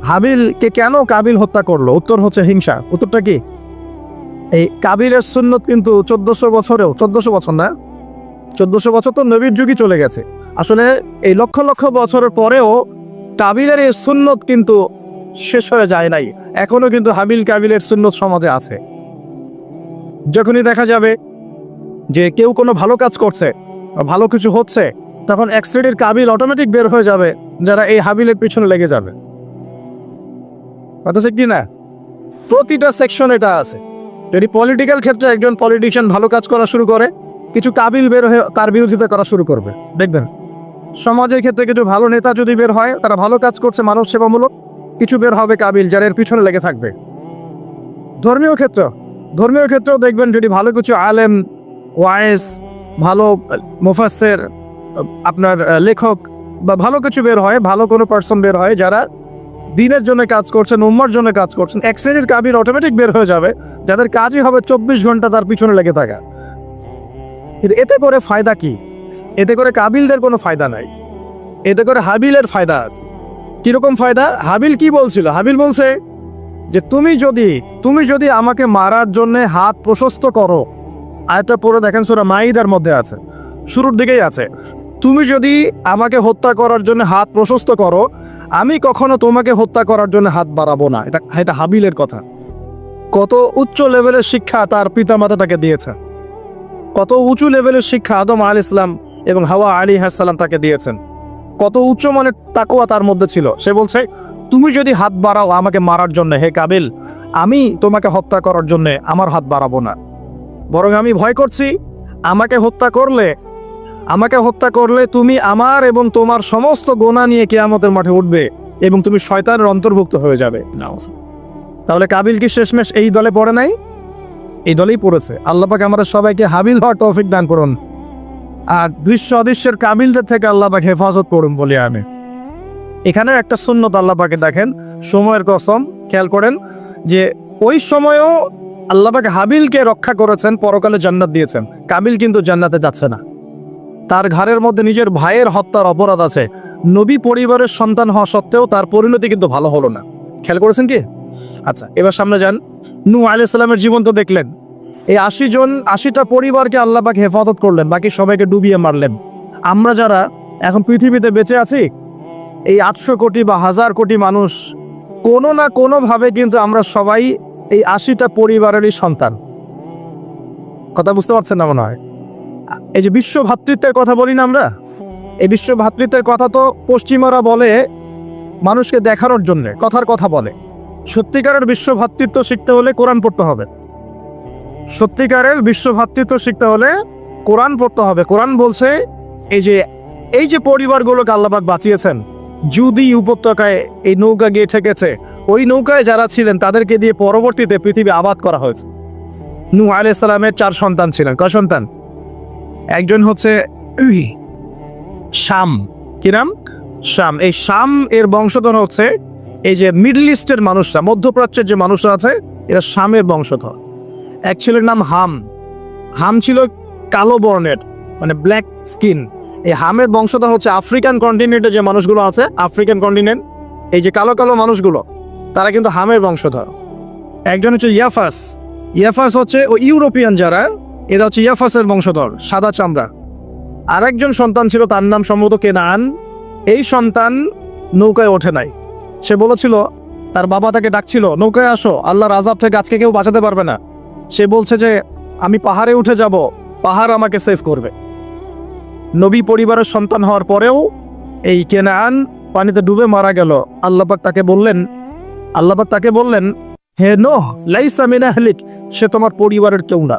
হাবিলকে কেন কাবিল হত্যা করলো? উত্তর হচ্ছে হিংসা। উত্তরটা কি? এই কাবিলের সুন্নত কিন্তু 1400 বছরেও, 1400 বছর না, 1400 বছর তো নবীর যুগই চলে গেছে। আসলে এই লক্ষ লক্ষ বছরের পরেও কাবিলের এই সুন্নত কিন্তু শেষ হয়ে যায় নাই। এখনো কিন্তু হাবিল কাবিলের সুন্নত সমাজে আছে। যখনই দেখা যাবে যে কেউ কোনো ভালো কাজ করছে, ভালো কিছু হচ্ছে, তখন এক শ্রেণীর কাবিল অটোমেটিক বের হয়ে যাবে, যারা এই হাবিলের পিছনে লেগে যাবে। কথা ঠিক কি না? প্রতিটা সেকশন এটা আছে। যদি পলিটিক্যাল ক্ষেত্রে একজন পলিটিশিয়ান ভালো কাজ করা শুরু করে, কিছু কাবিল বের হয়ে তার বিরোধিতা করা শুরু করবে। দেখবেন সমাজের ক্ষেত্রে কিছু ভালো নেতা যদি বের হয়, তারা ভালো কাজ করছে মানব সেবামূলক, কিছু বের হবে কাবিল যারা এর পিছনে লেগে থাকবে। ধর্মীয় ক্ষেত্রেও দেখবেন যদি ভালো কিছু আলেম, ওয়াইজ, ভালো মুফাসসির, আপনার লেখক বা ভালো কিছু বের হয়, ভালো কোনো পার্সন বের হয় যারা দিনের জন্য কাজ করছেন, উম্মার জন্য কাজ করছেন, এক শ্রেণীর কাবিল অটোমেটিক বের হয়ে যাবে, যাদের কাজই হবে 24 ঘন্টা তার পিছনে লেগে থাকা। এতে করে ফায়দা কি? এতে করে কাবিলদের কোনো ফায়দা নাই, এতে করে হাবিলের ফায়দা আছে। কিরকম ফায়দা? হাবিল কি বলছিল? হাবিল বলছে যে তুমি যদি আমাকে মারার জন্য হাত প্রশস্ত করো, আয়াতটা পড়ে দেখেন, সূরা মাইদার মধ্যে আছে, শুরুর দিকেই আছে, তুমি যদি আমাকে হত্যা করার জন্য হাত প্রশস্ত করো, আমি কখনো তোমাকে হত্যা করার জন্য হাত বাড়াবো না। এটা হাবিলের কথা। কত উচ্চ লেভেলের শিক্ষা তার পিতামাতা তাকে দিয়েছে, কত উঁচু লেভেলের শিক্ষা আদম আলাইহিস সালাম এবং হাওয়া আলাইহিস সালাম তাকে দিয়েছেন, কত উচ্চ মানের তাকওয়া তার মধ্যে ছিল। সে বলছে তুমি যদি হাত বাড়াও আমাকে মারার জন্য, হে কাবিল, আমি তোমাকে হত্যা করার জন্য আমার হাত বাড়াবো না, বরং আমি ভয় করছি আমাকে হত্যা করলে তুমি আমার এবং তোমার সমস্ত গুনাহ নিয়ে কিয়ামতের মাঠে উঠবে এবং তুমি শয়তানের অন্তর্ভুক্ত হয়ে যাবে। তাহলে কাবিল কি শেষমেশ এই দলে পড়ে নাই? এই দলেই পড়েছে। আল্লাহ পাক আমাদের সবাইকে হাবিল হওয়ার তৌফিক দান করুন, আর দৃশ্য অদৃশ্যের কাবিলদের থেকে আল্লাহ পাক হেফাজত করুন বলি আমি। এখানে একটা সুন্নত আল্লাহ পাকে দেখেন, সময়ের কসম, খেয়াল করেন যে ওই সময়ও আল্লাহ পাক হাবিলকে রক্ষা করেছেন, পরকালে জান্নাত দিয়েছেন। কাবিল কিন্তু জান্নাতে যাচ্ছে না, তার ঘরের মধ্যে নিজের ভাইয়ের হত্যার অপরাধ আছে। নবী পরিবারের সন্তান হওয়া সত্ত্বেও তার পরিণতি কিন্তু ভালো হলো না। খেয়াল করেছেন কি? আচ্ছা, এবার সামনে যান। নূহ আলাইহিস সালামের জীবন তো দেখলেন। এই 80টা পরিবারকে আল্লাহ পাক হেফাজত করলেন, বাকি সবাইকে ডুবিয়ে মারলেন। আমরা যারা এখন পৃথিবীতে বেঁচে আছি, এই 800 কোটি বা 1000 কোটি মানুষ, কোনো না কোনোভাবে কিন্তু আমরা সবাই এই 80টা পরিবারেরই সন্তান। কথা বুঝতে পারছেন না মনে হয়? এই যে বিশ্ব ভ্রাতৃত্বের কথা বলি না আমরা, এই বিশ্ব ভ্রাতৃত্বের কথা তো পশ্চিমারা বলে মানুষকে দেখানোর জন্য, কথার কথা বলে। সত্যিকারের বিশ্ব ভ্রাতৃত্ব শিখতে হলে কোরআন পড়তে হবে। সত্যিকারের বিশ্ব ভ্রাতৃত্ব শিখতে হলে কোরআন পড়তে হবে। কোরআন বলছে এই যে পরিবারগুলোকে আল্লাহ পাক বাঁচিয়েছেন, জুদি উপত্যকায় এই নৌকা গিয়ে ঠেকেছে, ওই নৌকায় যারা ছিলেন তাদেরকে দিয়ে পরবর্তীতে পৃথিবী আবাদ করা হয়েছে। নূহ আলাইহিস সালামের 4 সন্তান ছিলেন। কয় সন্তান? একজন হচ্ছে শাম। কি নাম? শাম। এই শাম এর বংশধর হচ্ছে এই যে মিডল ইস্টের মানুষরা, মধ্যপ্রাচ্যের যে মানুষরা আছে, এরা শামের বংশধর। এক ছেলের নাম হাম। হাম ছিল কালো বর্ণের, মানে ব্ল্যাক স্কিন। এই হামের বংশধর হচ্ছে আফ্রিকান কন্টিনেন্টে যে মানুষগুলো আছে, আফ্রিকান কন্টিনেন্ট, এই যে কালো কালো মানুষগুলো, তারা কিন্তু হামের বংশধর। একজন হচ্ছে ইয়াফাস। ইয়াফাস হচ্ছে ও ইউরোপিয়ান যারা, এরা হচ্ছে ইয়াফাসের বংশধর, সাদা চামড়া। আরেকজন সন্তান ছিল, তার নাম সম্ভবত কেনান। এই সন্তান নৌকায় ওঠে নাই। সে বলেছিল, তার বাবা তাকে ডাকছিল, নৌকায় আসো, আল্লাহর আযাব থেকে আজকে কেউ বাঁচাতে পারবে না। সে বলছে যে আমি পাহাড়ে উঠে যাব, পাহাড় আমাকে সেভ করবে। নবী পরিবারের সন্তান হওয়ার পরেও এই কেনান পানিতে ডুবে মারা গেল। আল্লাহ পাক তাকে বললেন, হে নূহ, লাইসা মিন আহলিক, সে তোমার পরিবারের কেউ না।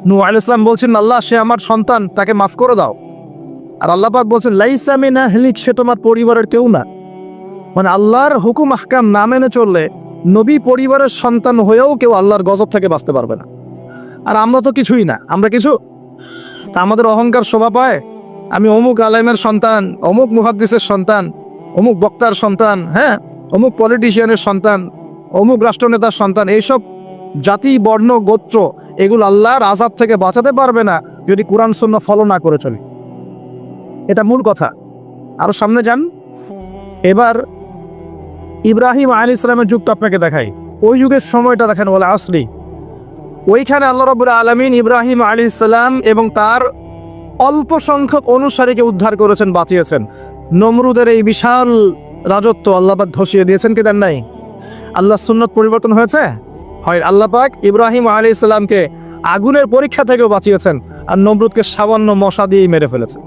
নূহ আলাইহিস সালাম বলছেন, আল্লাহ, সে আমার সন্তান, তাকে মাফ করে দাও। আর আল্লাহ পাক বলছেন, লাইসা মিন আহলিক, সে তোমার পরিবারের কেউ না। মানে আল্লাহর হুকুম আহকাম না মেনে চললে নবী পরিবারের সন্তান হয়েও কেউ আল্লাহর গজব থেকে বাঁচতে পারবে না। আর আমরা তো কিছুই না, আমরা কিছু। তা আমাদের অহংকার শোভা পায়, আমি অমুক আলেমের সন্তান, অমুক মুহাদ্দিসের সন্তান, অমুক বক্তার সন্তান, হ্যাঁ, অমুক পলিটিশিয়ানের সন্তান, অমুক রাষ্ট্রনেতার সন্তান। এইসব জাতি, বর্ণ, গোত্র, এগুলো আল্লাহর আযাব থেকে বাঁচাতে পারবে না যদি কুরআন সুন্নাহ ফলো না করে চলি। এটা মূল কথা। আরো সামনে যান। এবার ইব্রাহিম আলাইহিস সালামের যুগটা আপনাকে দেখাই, ওই যুগের সময়টা দেখেন, ওয়াল আসরি। ওইখানে আল্লাহ রাব্বুল আলামিন ইব্রাহিম আলাইহিস সালাম এবং তার অল্প সংখ্যক অনুসারীকে উদ্ধার করেছেন, বাঁচিয়েছেন। নমরুদের এই বিশাল রাজত্ব আল্লাহ পাক ধসিয়ে দিয়েছেন কি দেন নাই? আল্লাহ সুন্নত পরিবর্তন হয়েছে? হয়। আল্লাহ পাক ইব্রাহিম আলাইহিস সালামকে আগুনের পরীক্ষা থেকেও বাঁচিয়েছেন, আর নমরুদকে সামান্য মশা দিয়েই মেরে ফেলেছে।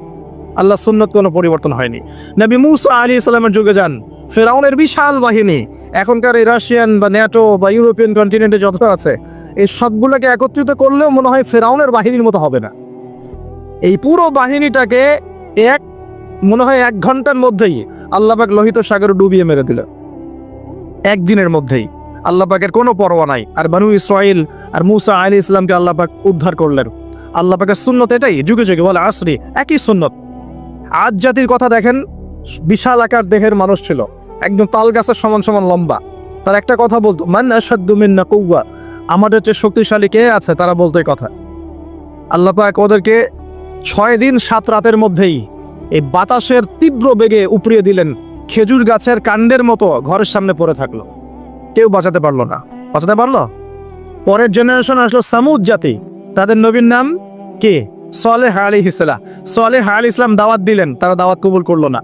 আল্লাহ সুন্নত কোনো পরিবর্তন হয়নি। নবী মূসা আলাইহিস সালামের যুগে যান, ফেরাউনের বিশাল বাহিনী, এখনকার এই রাশিয়ান বা ন্যাটো বা ইউরোপিয়ান কন্টিনেন্টে যত আছে, এই সবগুলোকে একত্রিত করলেও মনে হয় ফেরাউনের বাহিনীর মতো হবে না। এই পুরো বাহিনীটাকে মনে হয় 1 ঘন্টার মধ্যেই আল্লাহ পাক লোহিত সাগরে ডুবিয়ে মেরে দিল, একদিনের মধ্যেই। আল্লাহ পাকের কোনো পরোয়া নাই। আর বনু ইসরাইল আর মূসা আলাইহিস সালামকে আল্লাহ পাক উদ্ধার করলেন। আল্লাহ পাকের সুন্নত এটাই, যুগে যুগে, ওয়াল আসরি, একই সুন্নত। আজ জাতির কথা দেখেন, বিশাল আকার দেহের মানুষ ছিল, একদম তাল গাছের সমান সমান লম্বা। তার একটা কথা বলতো, মান আশাদ্দু মিন্না কুওয়া, আমাদের চেয়ে শক্তিশালী কে আছে, তারা বলতো এই কথা। আল্লাহ পাক ওদেরকে 6 দিন 7 রাতের মধ্যেই এই বাতাসের তীব্র বেগে উপড়িয়ে দিলেন, খেজুর গাছের কাণ্ডের মতো ঘরের সামনে পড়ে থাকলো। কেউ বাঁচাতে পারলো না। বাঁচাতে পারলো? পরের জেনারেশন আসলো সামুদ জাতি, তাদের নবীর নাম কে? সালেহ আলাইহিস সালাম। সালেহ আলাইহিস সালাম দাওয়াত দিলেন, তারা দাওয়াত কবুল করলো না।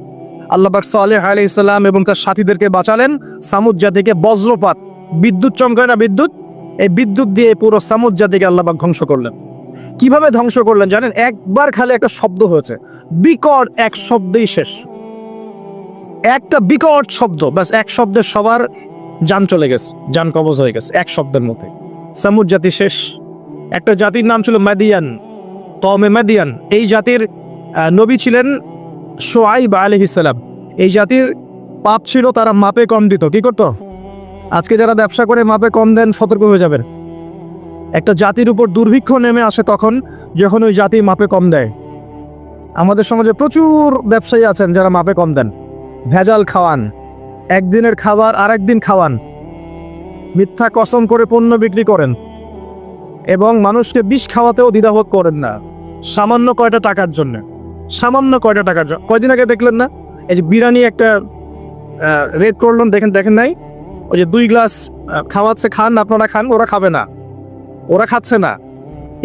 আল্লাহ পাক সালেহ আলাইহিস সালাম এবং তার সাথীদেরকে বাঁচালেন সামুদ জাতিকে বজ্রপাত, বিদ্যুৎ চমকায় না, বিদ্যুৎ, এই বিদ্যুৎ দিয়ে পুরো সামুদ জাতিকে আল্লাহ পাক ধ্বংস করলেন। কিভাবে ধ্বংস করলেন জানেন? একবার খালি একটা শব্দ হয়েছে, বিকট এক শব্দেই শেষ। একটা বিকট শব্দ, ব্যাস এক শব্দে সবার জান চলে গেছে, জান কবজ হয়ে গেছে এক শব্দের মধ্যে। সামুদ জাতি শেষ। একটা জাতির নাম ছিল মাদিয়ান, কওমে মাদিয়ান। এই জাতির নবী ছিলেন শুআইব আলাইহিস সালাম। এই জাতির পাপ ছিল, তারা মাপে কম দিত। কি করতো? আজকে যারা ব্যবসা করে মাপে কম দেন, সতর্ক হয়ে যাবেন। একটা জাতির উপর দুর্ভিক্ষ নেমে আসে তখন, যখন ওই জাতি মাপে কম দেয়। আমাদের সমাজে প্রচুর ব্যবসায়ী আছেন যারা মাপে কম দেন, ভেজাল খাওয়ান, একদিনের খাবার আরেকদিন খাওয়ান, মিথ্যা কসম করে পণ্য বিক্রি করেন, এবং মানুষকে বিষ খাওয়াতেও দ্বিধাবোধ করেন না, সামান্য কয়টা টাকার জন্য। সামান্য কয়টা টাকার জন্য। কয়দিন আগে দেখলেন না, এই যে বিরিয়ানি একটা রেড করলেন, দেখেন নাই? ওই যে 2 গ্লাস খাওয়াচ্ছে, খান, আপনারা খান, ওরা খাবে না, ওরা খাচ্ছে না।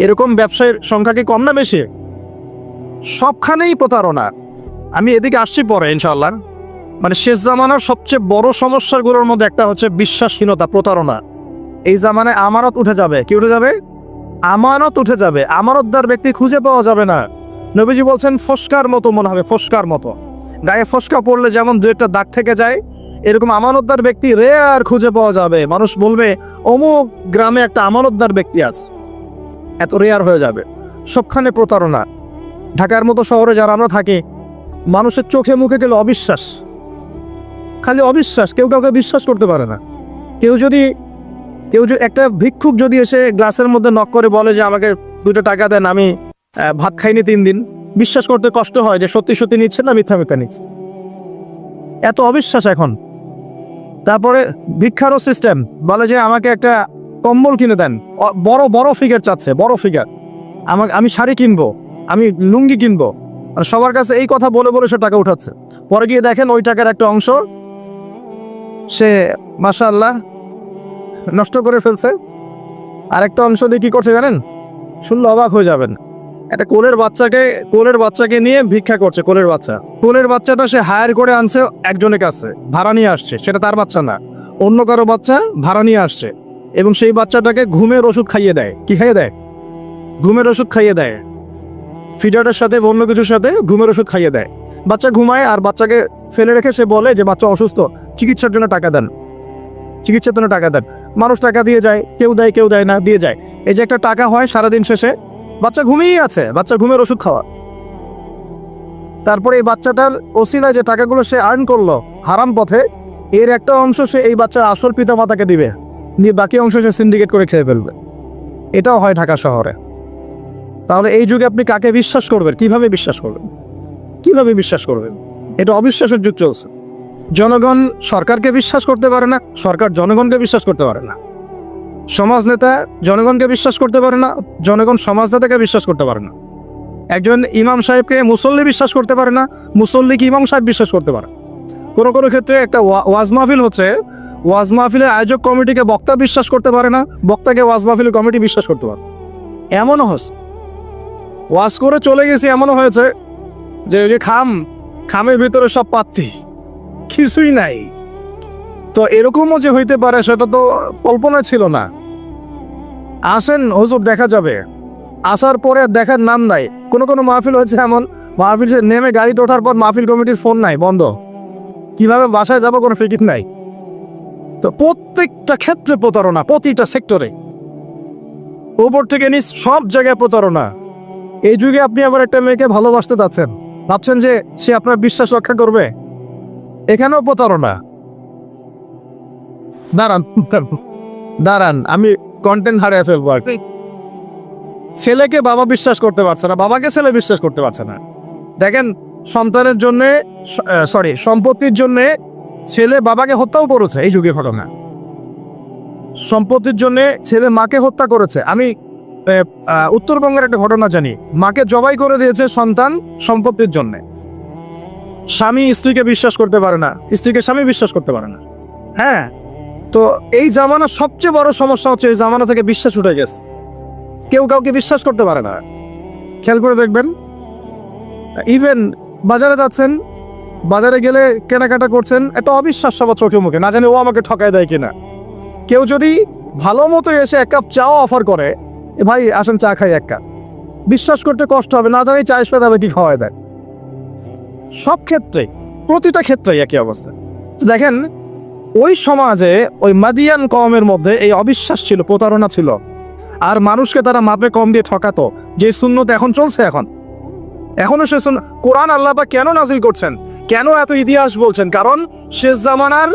এরকম ব্যবসায়ীর সংখ্যা কি কম না বেশি? সবখানেই প্রতারণা। আমি এদিকে আসছি পরে ইনশাআল্লাহ। মানে শেষ জামানার সবচেয়ে বড় সমস্যাগুলোর মধ্যে একটা হচ্ছে বিশ্বাসহীনতা, প্রতারণা। এই জামানায় আমানত উঠে যাবে। কি উঠে যাবে? আমানত উঠে যাবে। আমানতদার ব্যক্তি খুঁজে পাওয়া যাবে না। নবীজি বলছেন ফসকার মতো মনে হবে, ফসকার মতো। গায়ে ফসকা পড়লে যেমন 2-1টা দাগ থেকে যায়, এরকম আমানতদার ব্যক্তি রেয়ার খুঁজে পাওয়া যাবে। মানুষ বলবে অমুক গ্রামে একটা আমানতদার ব্যক্তি আছে, এত রেয়ার হয়ে যাবে। সবখানে প্রতারণা। ঢাকার মতো শহরে যারা আমরা থাকি, মানুষের চোখে মুখে গেলে অবিশ্বাস, খালি অবিশ্বাস, কেউ কাউকে বিশ্বাস করতে পারে না। কেউ যদি একটা ভিক্ষুক যদি এসে গ্লাসের মধ্যে নক করে বলে যে আমাকে 2টা টাকা দেন, আমি ভাত খাইনি 3 দিন, বিশ্বাস করতে কষ্ট হয় যে সত্যি সত্যি নিচ্ছে না মিথ্যা মিথ্যা নিচ্ছে। এত অবিশ্বাস এখন। তারপরে ভিক্ষারও সিস্টেম, বলে যে আমাকে একটা কম্বল কিনে দেন, বড় বড় ফিগার চাচ্ছে, বড় ফিগার। আমি শাড়ি কিনবো, আমি লুঙ্গি কিনবো, আর সবার কাছে এই কথা বলে বলে সে টাকা উঠাচ্ছে। পরে গিয়ে দেখেন ওই টাকার একটা অংশ সে মাশাআল্লাহ নষ্ট করে ফেলছে, আর একটা অংশ দিয়ে কি করছে জানেন? শুনলে অবাক হয়ে যাবেন। একটা কোলের বাচ্চাকে নিয়ে ভিক্ষা করছে। কোলের বাচ্চাটা সে হায়ার করে আনছে একজনের কাছে, ভাড়া নিয়ে আসছে। সেটা তার বাচ্চা না, অন্য কারো বাচ্চা ভাড়া নিয়ে আসছে, এবং সেই বাচ্চাটাকে ঘুমের ওষুধ খাইয়ে দেয়। কি খাইয়ে দেয়? ঘুমের ওষুধ খাইয়ে দেয়। ফিডারের সাথে অন্য কিছুর সাথে ঘুমের ওষুধ খাইয়ে দেয়। বাচ্চা ঘুমায়, আর বাচ্চাকে ফেলে রেখে সে বলে যে বাচ্চা অসুস্থ, চিকিৎসার জন্য টাকা দেন, চিকিৎসার জন্য টাকা দেন। মানুষ টাকা দিয়ে যায়, কেউ দেয় কেউ দেয় না, দিয়ে যায়। এই যে একটা টাকা হয় সারাদিন শেষে, বাচ্চা ঘুমিয়েই আছে, বাচ্চা ঘুমের ওষুধ খাওয়া। তারপরে এই বাচ্চাটার ওসিলায় যে টাকাগুলো সে আর্ন করলো হারাম পথে, এর একটা অংশ সে এই বাচ্চার আসল পিতা মাতাকে দিবে, দিয়ে বাকি অংশ সে সিন্ডিকেট করে খেয়ে ফেলবে। এটাও হয় ঢাকা শহরে। তাহলে এই যুগে আপনি কাকে বিশ্বাস করবেন? কিভাবে বিশ্বাস করবেন? কিভাবে বিশ্বাস করবেন? এটা অবিশ্বাসের যুগ চলছে। জনগণ সরকারকে বিশ্বাস করতে পারে না, সরকার জনগণকে বিশ্বাস করতে পারে না। সমাজ নেতা জনগণকে বিশ্বাস করতে পারে না, জনগণ সমাজ নেতাকে বিশ্বাস করতে পারে না। একজন ইমাম সাহেবকে মুসল্লি বিশ্বাস করতে পারে না, মুসল্লিকে ইমাম সাহেব বিশ্বাস করতে পারে। কোনো কোনো ক্ষেত্রে একটা ওয়াজ মাহফিল হচ্ছে, ওয়াজ মাহফিলের আয়োজক কমিটিকে বক্তা বিশ্বাস করতে পারে না, বক্তাকে ওয়াজ মাহফিলের কমিটি বিশ্বাস করতে পারে। এমনও হচ্ছে, ওয়াজ করে চলে গেছি, এমনও হয়েছে যে ওই যে খামের ভিতরে সব পাত্তি, কিছুই নাই। তো এরকমও যে হইতে পারে সেটা তো কল্পনা ছিল না। আসেন হুজুর দেখা যাবে, আসার পরে দেখার নাম নাই। কোনো কোনো মাহফিল হচ্ছে এমন, মাহফিল নেমে গাড়িতে ওঠার পর মাহফিল কমিটির ফোন নাই, বন্ধ। কিভাবে বাসায় যাবো কোনো ফিকির নাই। তো প্রত্যেকটা ক্ষেত্রে প্রতারণা, প্রতিটা সেক্টরে, উপর থেকে নিচ সব জায়গায় প্রতারণা। এই যুগে আপনি আবার একটা মেয়েকে ভালোবাসতে যাচ্ছেন, ভাবছেন যে সে আপনার বিশ্বাস রক্ষা করবে, এখানেও প্রতারণা। দাঁড়ান আমি কন্টেন্ট হারিয়ে ফেলবো আর কি। ছেলেকে বাবা বিশ্বাস করতে পারছে না, বাবাকে ছেলে বিশ্বাস করতে পারছে না। দেখেন, সন্তানের জন্য, সম্পত্তির জন্য ছেলে বাবাকে হত্যাও করেছে, এই যুগে ঘটনা। সম্পত্তির জন্য ছেলে মাকে হত্যা করেছে। আমি উত্তরবঙ্গের একটা ঘটনা জানি, মাকে জবাই করে দিয়েছে সন্তান সম্পত্তির জন্য। স্বামী স্ত্রীকে বিশ্বাস করতে পারে না, স্ত্রীকে স্বামী বিশ্বাস করতে পারে না। হ্যাঁ, তো এই জামানার সবচেয়ে বড় সমস্যা হচ্ছে এই জামানা থেকে বিশ্বাস উঠে গেছে, কেউ কাউকে বিশ্বাস করতে পারে না। খেয়াল করে দেখবেন, ইভেন বাজারে যাচ্ছেন, বাজারে গেলে কেনাকাটা করছেন, একটা অবিশ্বাস সবার চোখে মুখে, না জানি ও আমাকে ঠকায় দেয় কিনা। কেউ যদি ভালো মতো এসে এক কাপ চাও অফার করে, ভাই আসেন চা খাই এক কাপ, বিশ্বাস করতে কষ্ট হবে, না জানি চা এসে যাবে কি খাওয়ায় দেয়। সব ক্ষেত্রে, প্রতিটা ক্ষেত্রেই একই অবস্থা। দেখেন, ওই সমাজে ওই মাদিয়ান কওমের মধ্যে এই অবিশ্বাস ছিল, প্রতারণা ছিল, আর মানুষকে তারা মাপে কম দিয়ে ঠকাতো। যে সুন্নত এখন চলছে, এখনো সে কোরআন আল্লাহ পাক কেন নাজিল করছেন, কেন এত ইতিহাস বলছেন? কারণ শেষ জামানার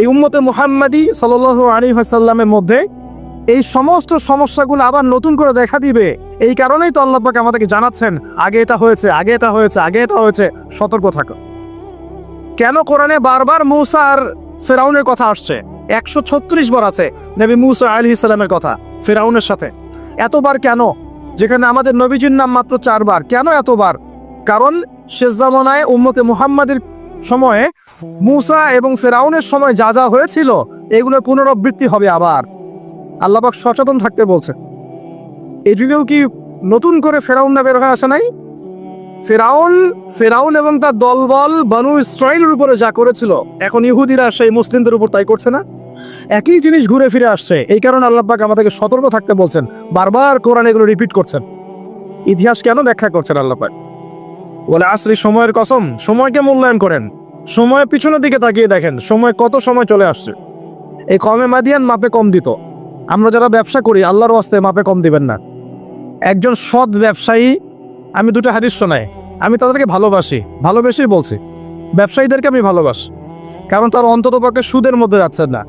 এই উম্মতে মুহাম্মাদি সাল্লাল্লাহু আলাইহি ওয়াসাল্লামের মধ্যে এই সমস্ত সমস্যাগুলো আবার নতুন করে দেখা দিবে। এই কারণেই তো আল্লাহ পাক আমাদেরকে জানাচ্ছেন, আগে এটা হয়েছে, আগে এটা হয়েছে, আগে এটা হয়েছে, সতর্ক থাকো। কেন কোরআনে বারবার মূসা আর ফেরাউনের কথা আসছে? 136 বার আছে নবী মূসা আলাইহিস সালামের কথা ফেরাউনের সাথে। এতবার কেন, যেখানে আমাদের নবীজির নাম মাত্র 4 বার? কেন এতবার? কারণ শেষ জামানায় উম্মতে মুহাম্মাদের সময়ে মূসা এবং ফেরাউনের সময় যা যা হয়েছিল এগুলোর পুনরাবৃত্তি হবে আবার। আল্লাহ পাক সচেতন থাকতে বলছে। এই যুগেও কি নতুন করে ফেরাউন না বের হয়ে আসে নাই? ফেরাউন এবং তার দলবল বানু ইসরাইলের উপরে যা করেছিল, এখন ইহুদিরা সেই মুসলিমদের উপর তাই করছে না? একই জিনিস ঘুরে ফিরে আসছে। এই কারণে আল্লাহ পাক আমাদেরকে সতর্ক থাকতে বলছেন, বারবার কোরআন এগুলো রিপিট করছেন। ইতিহাস কেন ব্যাখ্যা করছেন আল্লাহ পাক? বলে আসরি, সময়ের কসম, সময়কে মূল্যায়ন করেন, সময়ের পিছনের দিকে তাকিয়ে দেখেন সময় কত সময় চলে আসছে। এই কমে মাদিয়ান মাপে কম দিত। আমরা যারা ব্যবসা করি আল্লাহর ওয়াস্তে মাপে কম দিবেন না। একজন সৎ ব্যবসায়ী, আমি দুটো হাদিস শোনাই, আমি তাদেরকে ভালোবেসেই বলছি, ব্যবসায়ীদেরকে আমি ভালোবাসি, কারণ তার অন্ততপক্ষে সুদের মধ্যে যাচ্ছেন না।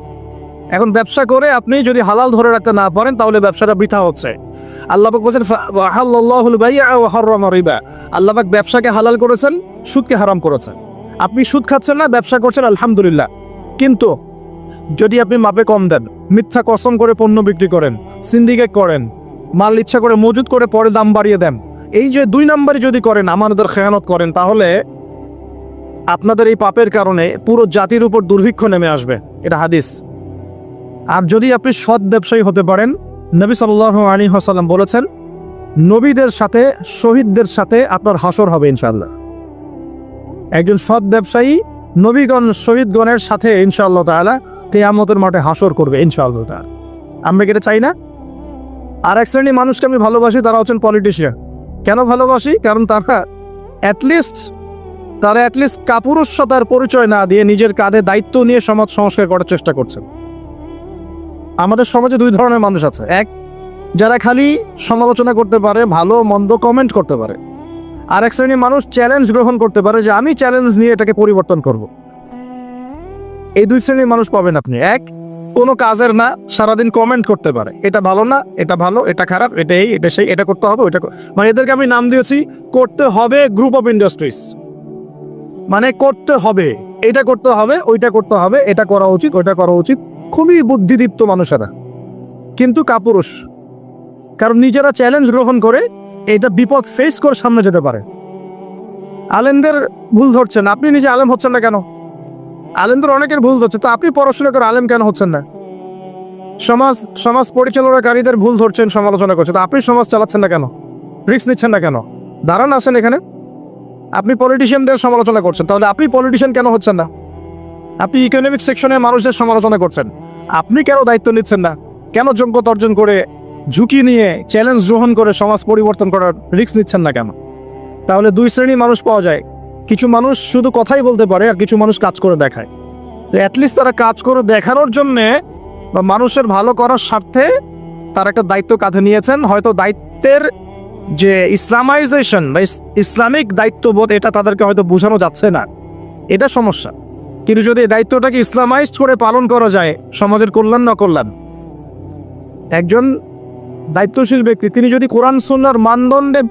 এখন ব্যবসা করে আপনি যদি হালাল ধরে রাখতে না পারেন তাহলে ব্যবসাটা বৃথা হচ্ছে। আল্লাহ পাক বলেছেন আহাল্লাহুল বাই'a ওয়া হাররামা রিবা, আল্লাহ পাক ব্যবসাকে হালাল করেছেন, সুদকে হারাম করেছেন। আপনি সুদ খাচ্ছেন না, ব্যবসা করছেন, আলহামদুলিল্লাহ। কিন্তু যদি আপনি মাপে কম দেন, মিথ্যা কসম করে পণ্য বিক্রি করেন, সিন্ডিকেট করেন, মাল ইচ্ছা করে মজুদ করে পরে দাম বাড়িয়ে দেন, এই যে 2 নাম্বারই যদি করেন, আমানতের খেয়ানত করেন, তাহলে আপনাদের এই পাপের কারণে পুরো জাতির উপর দুর্ভিক্ষ নেমে আসবে। এটা হাদিস। আর যদি আপনি সৎ ব্যবসায়ী হতে পারেন, নবী সাল্লাল্লাহু আলাইহি ওয়াসাল্লাম বলেছেন, নবীদের সাথে, শহীদদের সাথে আপনার হাসর হবে ইনশাআল্লাহ। একজন সৎ ব্যবসায়ী নবীগণ শহীদগণের সাথে ইনশাআল্লাহ তাআলা কিয়ামতের মাঠে হাসর করবে ইনশাআল্লাহ তাআলা। আমরা কি এটা চাই না? আর এক শ্রেণীর মানুষকে আমি ভালোবাসি, তারা হচ্ছেন পলিটিশিয়ান। কেন ভালোবাসি? কারণ তারা অ্যাটলিস্ট কাপুরুষতার পরিচয় না দিয়ে নিজের কাঁধে দায়িত্ব নিয়ে সমাজ সংস্কার করার চেষ্টা করছেন। আমাদের সমাজে 2 ধরনের মানুষ আছে। এক, যারা খালি সমালোচনা করতে পারে, ভালো মন্দ কমেন্ট করতে পারে। আর এক শ্রেণীর মানুষ চ্যালেঞ্জ গ্রহণ করতে পারে, যে আমি চ্যালেঞ্জ নিয়ে এটাকে পরিবর্তন করব। এই 2 শ্রেণীর মানুষ পাবেন আপনি। এক, কোনো কাজের না, সারাদিন কমেন্ট করতে পারে, এটা ভালো না, এটা ভালো, এটা খারাপ, এটা এই, এটা সেই, এটা করতে হবে, ওইটা, মানে এদেরকে আমি নাম দিয়েছি করতে হবে গ্রুপ অফ ইন্ডাস্ট্রিজ। মানে করতে হবে, এটা করতে হবে, ওইটা করতে হবে, এটা করা উচিত, ওইটা করা উচিত। খুবই বুদ্ধিদীপ্ত মানুষেরা, কিন্তু কাপুরুষ। কারণ নিজেরা চ্যালেঞ্জ গ্রহণ করে এটা বিপদ ফেস করে সামনে যেতে পারে। আলেমদের ভুল ধরছেন, আপনি নিজে আলেম হচ্ছেন না কেন? আলেমদের অনেকের ভুল হচ্ছে, তো আপনি পড়াশোনা করে আলেম কেন হচ্ছেন না? সমাজ সমাজ পরিচালনাকারীদের ভুল ধরছেন, সমালোচনা করছেন, তো আপনি সমাজ চালাচ্ছেন না কেন? রিস্ক নিচ্ছেন না কেন? দাঁড়ান, আসেন এখানে। আপনি পলিটিশিয়ানদের সমালোচনা করছেন, তাহলে আপনি পলিটিশিয়ান কেন হচ্ছেন না? আপনি ইকোনমিক সেকশনের মানুষদের সমালোচনা করছেন, আপনি কেন দায়িত্ব নিচ্ছেন না? কেন যোগ্যতা অর্জন করে, ঝুঁকি নিয়ে, চ্যালেঞ্জ গ্রহণ করে সমাজ পরিবর্তন করার রিস্ক নিচ্ছেন না কেন? তাহলে দুই শ্রেণীর মানুষ পাওয়া যায়, কিছু মানুষ শুধু কথাই বলতে পারে আর কিছু মানুষ কাজ করে দেখায়। তো অ্যাটলিস্ট তারা কাজ করে দেখানোর জন্যে বা মানুষের ভালো করার স্বার্থে তার একটা দায়িত্ব কাঁধে নিয়েছেন। হয়তো দায়িত্বের যে ইসলামাইজেশন বা ইসলামিক দায়িত্ববোধ, এটা তাদেরকে হয়তো বোঝানো যাচ্ছে না, এটা সমস্যা। কিন্তু যদি এই দায়িত্বটাকে ইসলামাইজড করে পালন করা যায়, সমাজের কল্যাণ না কল্যাণ, একজন দায়িত্বশীল ব্যক্তি তিনি যদি কোরআন সুন্নাহর মানদণ্ডে